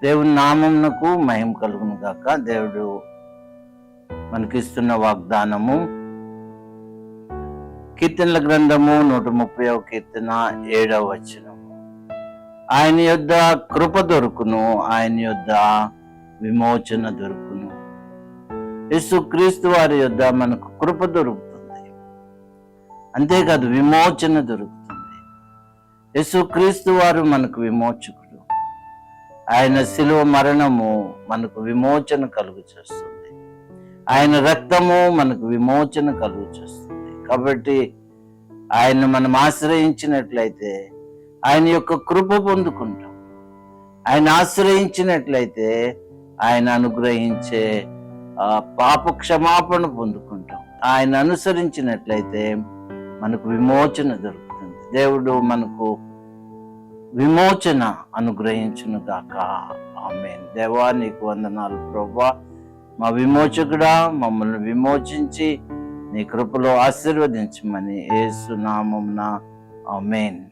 దేవుని నామమునకు మహిమ కలుగును గాక. దేవుడు మనకిస్తున్న వాగ్దానము కీర్తనల గ్రంథము 130వ కీర్తన 7వ వచనము. ఆయన యొద్ద కృప దొరుకును, ఆయన యొద్ద విమోచన దొరుకును. యేసుక్రీస్తు వారి యొద్ద మనకు కృప దొరుకుతుంది, అంతేకాదు విమోచన దొరుకుతుంది. యేసుక్రీస్తు వారు మనకు విమోచకుడు. ఆయన శిలువ మరణము మనకు విమోచన కలుగు చేస్తుంది, ఆయన రక్తము మనకు విమోచన కలుగు చేస్తుంది. కాబట్టి ఆయన మనం ఆశ్రయించినట్లయితే ఆయన యొక్క కృప పొందుకుంటాం. ఆయన ఆశ్రయించినట్లయితే ఆయన అనుగ్రహించే పాప క్షమాపణ పొందుకుంటాం. ఆయన అనుసరించినట్లయితే మనకు విమోచన దొరుకుతుంది. దేవుడు మనకు విమోచన అనుగ్రహించును గాక. ఆమేన్. దేవా, నీకు వందనాలు ప్రభువా. మా విమోచకుడా, మమ్మల్ని విమోచించి నీ కృపలో ఆశీర్వదించమని యేసు నామమున ఆమేన్.